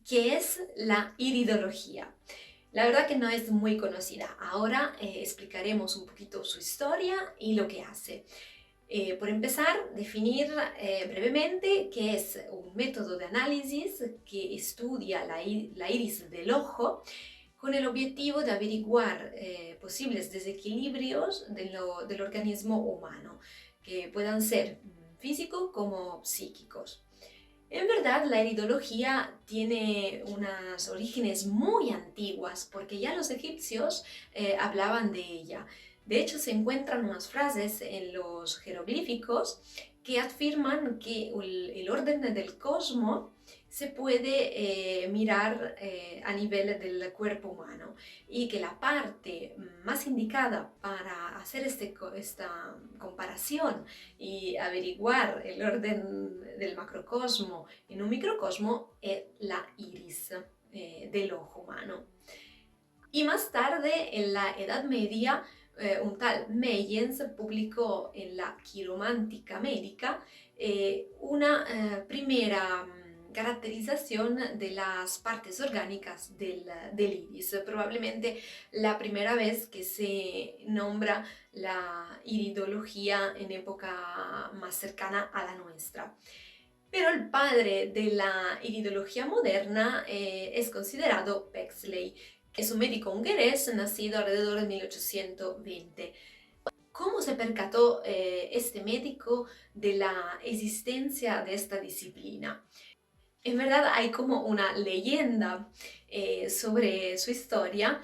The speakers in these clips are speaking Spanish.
¿Qué es la iridología? La verdad que no es muy conocida. Ahora explicaremos un poquito su historia y lo que hace. Por empezar, definir brevemente qué es un método de análisis que estudia la iris del ojo con el objetivo de averiguar posibles desequilibrios del organismo humano, que puedan ser físicos como psíquicos. En verdad, la iridología tiene unos orígenes muy antiguas, porque ya los egipcios hablaban de ella. De hecho, se encuentran unas frases en los jeroglíficos que afirman que el orden del cosmos se puede mirar a nivel del cuerpo humano y que la parte más indicada para hacer esta comparación y averiguar el orden del macrocosmo en un microcosmo es la iris del ojo humano. Y más tarde, en la Edad Media, un tal Meyens publicó en la Quiromántica Médica una primera caracterización de las partes orgánicas del iris, probablemente la primera vez que se nombra la iridología en época más cercana a la nuestra. Pero el padre de la iridología moderna es considerado Pexley, que es un médico hongarés nacido alrededor de 1820. ¿Cómo se percató este médico de la existencia de esta disciplina? En verdad hay como una leyenda sobre su historia,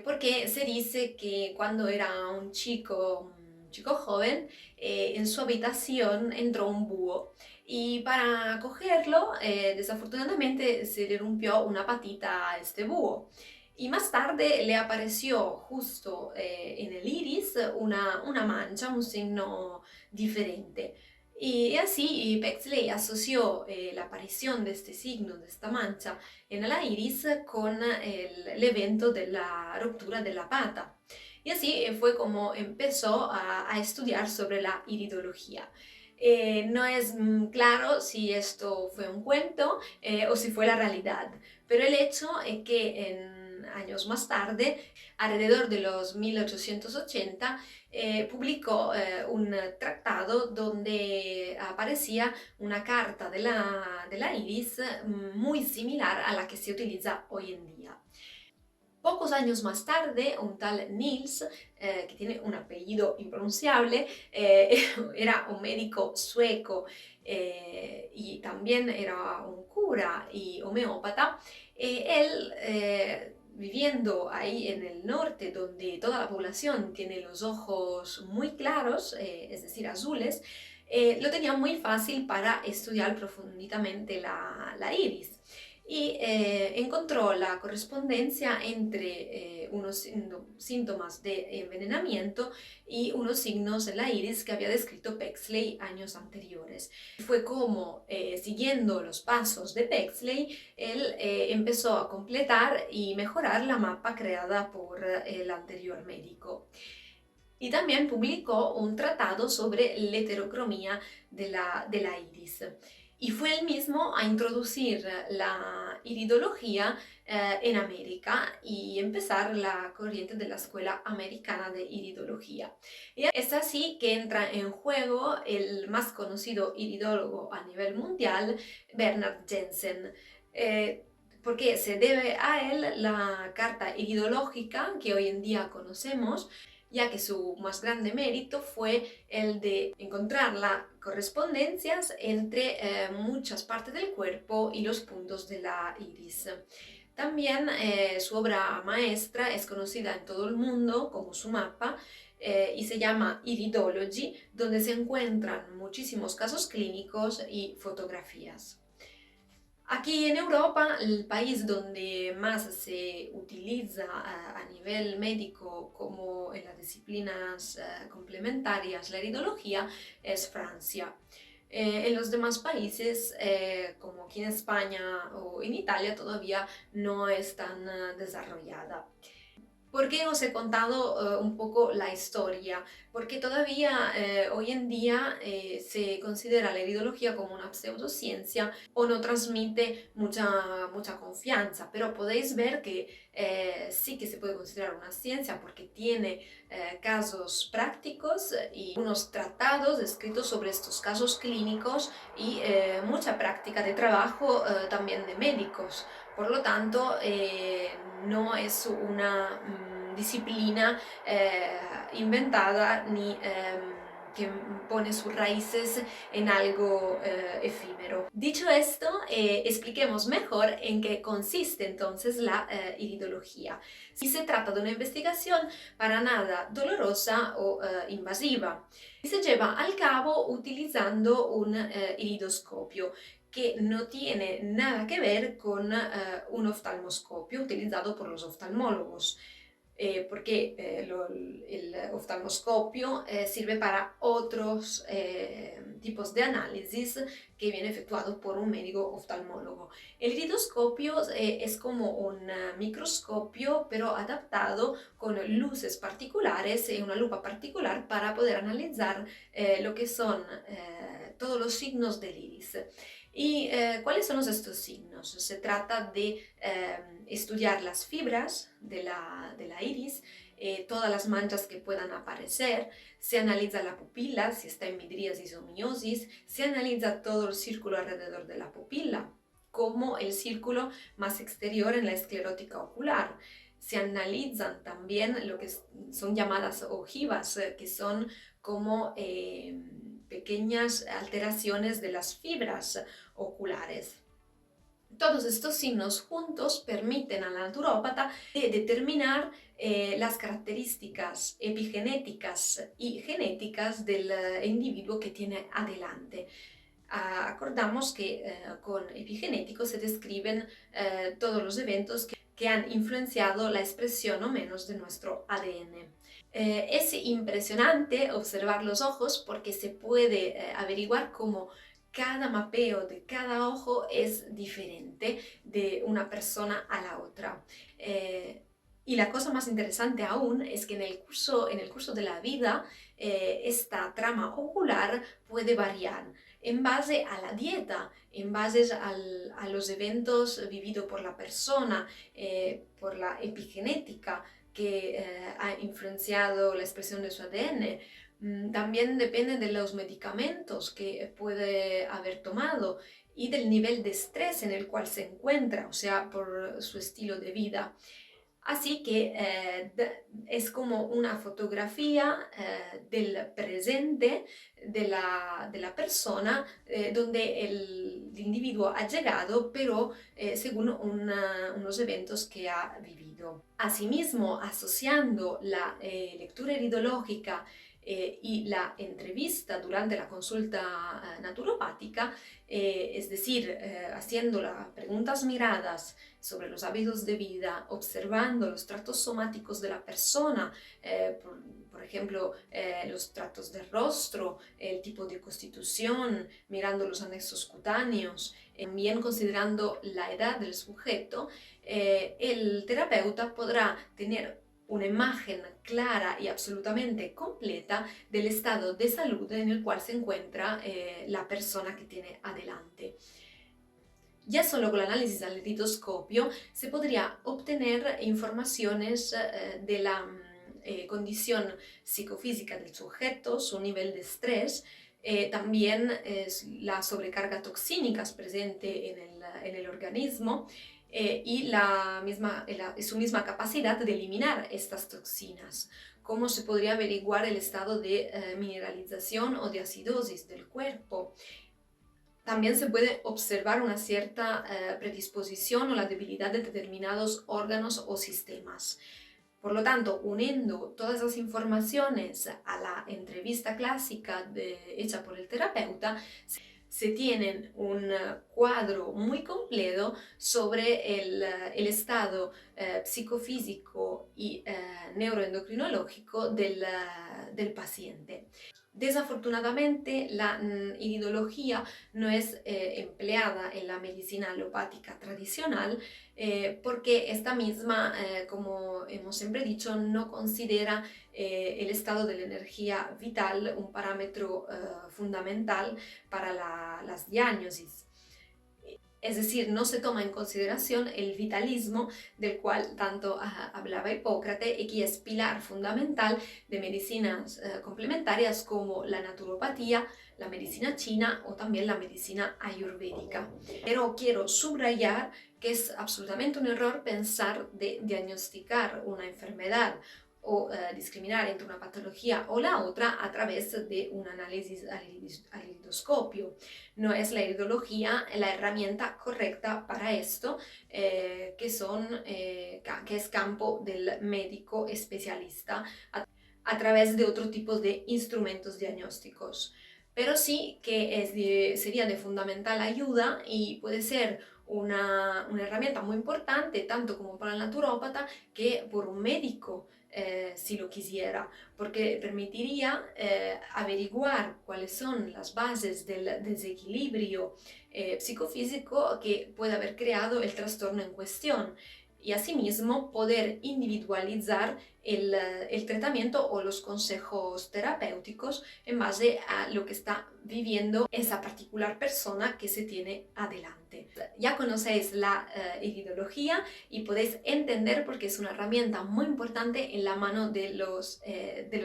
porque se dice que cuando era un chico joven, en su habitación entró un búho y para cogerlo, desafortunadamente se le rompió una patita a este búho. Y más tarde le apareció justo en el iris una mancha, un signo diferente. Y así Pexley asoció la aparición de este signo, de esta mancha en la iris con el evento de la ruptura de la pata. Y así fue como empezó a estudiar sobre la iridología. No es claro si esto fue un cuento o si fue la realidad, pero el hecho es que años más tarde, alrededor de los 1880, publicó un tratado donde aparecía una carta de la iris muy similar a la que se utiliza hoy en día. Pocos años más tarde, un tal Niels, que tiene un apellido impronunciable, era un médico sueco y también era un cura y homeópata. Él, viviendo ahí en el norte, donde toda la población tiene los ojos muy claros, es decir, azules, lo tenía muy fácil para estudiar profundamente la iris y encontró la correspondencia entre unos síntomas de envenenamiento y unos signos en la iris que había descrito Pexley años anteriores. Fue como, siguiendo los pasos de Pexley, él empezó a completar y mejorar la mapa creada por el anterior médico. Y también publicó un tratado sobre la heterocromía de la iris. Y fue él mismo a introducir la iridología en América y empezar la corriente de la Escuela Americana de Iridología. Y es así que entra en juego el más conocido iridólogo a nivel mundial, Bernard Jensen. Porque se debe a él la carta iridológica que hoy en día conocemos, ya que su más grande mérito fue el de encontrar las correspondencias entre muchas partes del cuerpo y los puntos de la iris. También su obra maestra es conocida en todo el mundo como su mapa y se llama Iridology, donde se encuentran muchísimos casos clínicos y fotografías. Aquí en Europa, el país donde más se utiliza a nivel médico como en las disciplinas complementarias la iridología es Francia. En los demás países, como aquí en España o en Italia, todavía no es tan desarrollada. ¿Por qué os he contado un poco la historia? Porque todavía hoy en día se considera la iridología como una pseudociencia o no transmite mucha confianza, pero podéis ver que sí que se puede considerar una ciencia porque tiene casos prácticos y unos tratados escritos sobre estos casos clínicos y mucha práctica de trabajo también de médicos. Por lo tanto, no es una disciplina inventada ni que pone sus raíces en algo efímero. Dicho esto, expliquemos mejor en qué consiste entonces la iridología. Si se trata de una investigación para nada dolorosa o invasiva, y se lleva al cabo utilizando un iridoscopio que no tiene nada que ver con un oftalmoscopio utilizado por los oftalmólogos. Porque el oftalmoscopio sirve para otros tipos de análisis que viene efectuado por un médico oftalmólogo. El iridoscopio es como un microscopio pero adaptado con luces particulares y una lupa particular para poder analizar lo que son todos los signos del iris. ¿Y cuáles son estos signos? Se trata de estudiar las fibras de la iris, todas las manchas que puedan aparecer, se analiza la pupila, si está en midríasis o miosis, se analiza todo el círculo alrededor de la pupila, como el círculo más exterior en la esclerótica ocular. Se analizan también lo que son llamadas ojivas, que son como pequeñas alteraciones de las fibras oculares. Todos estos signos juntos permiten al naturópata determinar las características epigenéticas y genéticas del individuo que tiene adelante. Acordamos que con epigenético se describen todos los eventos que han influenciado la expresión o menos de nuestro ADN. Es impresionante observar los ojos porque se puede averiguar cómo cada mapeo de cada ojo es diferente de una persona a la otra. Y la cosa más interesante aún es que en el curso de la vida esta trama ocular puede variar en base a la dieta, en base a los eventos vividos por la persona, por la epigenética que ha influenciado la expresión de su ADN. También depende de los medicamentos que puede haber tomado y del nivel de estrés en el cual se encuentra, o sea, por su estilo de vida. Así que es como una fotografía del presente de la persona donde el individuo ha llegado, pero según unos eventos que ha vivido. Asimismo, asociando la lectura iridológica y la entrevista durante la consulta naturopática, es decir, haciendo las preguntas miradas sobre los hábitos de vida, observando los tratos somáticos de la persona, por ejemplo, los tratos del rostro, el tipo de constitución, mirando los anexos cutáneos, también considerando la edad del sujeto, el terapeuta podrá tener una imagen clara y absolutamente completa del estado de salud en el cual se encuentra la persona que tiene adelante. Ya solo con el análisis al iridoscopio se podría obtener informaciones de la condición psicofísica del sujeto, su nivel de estrés, también la sobrecarga toxínica presente en el organismo, y su misma capacidad de eliminar estas toxinas. Cómo se podría averiguar el estado de mineralización o de acidosis del cuerpo. También se puede observar una cierta predisposición o la debilidad de determinados órganos o sistemas. Por lo tanto, uniendo todas esas informaciones a la entrevista clásica hecha por el terapeuta, se tienen un cuadro muy completo sobre el estado psicofísico y neuroendocrinológico del paciente. Desafortunadamente, la iridología no es empleada en la medicina alopática tradicional porque esta misma, como hemos siempre dicho, no considera el estado de la energía vital un parámetro fundamental para las diagnosis. Es decir, no se toma en consideración el vitalismo del cual tanto hablaba Hipócrates y que es pilar fundamental de medicinas complementarias como la naturopatía, la medicina china o también la medicina ayurvédica. Pero quiero subrayar que es absolutamente un error pensar de diagnosticar una enfermedad o discriminar entre una patología o la otra a través de un análisis al iridoscopio. No es la iridología la herramienta correcta para esto, que es campo del médico especialista a través de otro tipo de instrumentos diagnósticos. Pero sí que sería de fundamental ayuda y puede ser una herramienta muy importante, tanto como para el naturópata que por un médico, si lo quisiera, porque permitiría averiguar cuáles son las bases del desequilibrio psicofísico que puede haber creado el trastorno en cuestión y asimismo poder individualizar el tratamiento o los consejos terapéuticos en base a lo que está viviendo esa particular persona que se tiene adelante. Ya conocéis la iridología y podéis entender por qué es una herramienta muy importante en la mano de los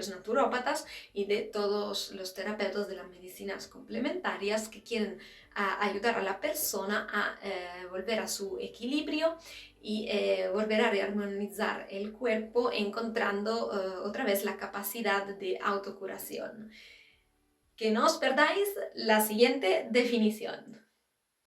naturópatas y de todos los terapeutas de las medicinas complementarias que quieren ayudar a la persona a volver a su equilibrio y volver a rearmonizar el cuerpo encontrando otra vez la capacidad de autocuración. Que no os perdáis la siguiente definición.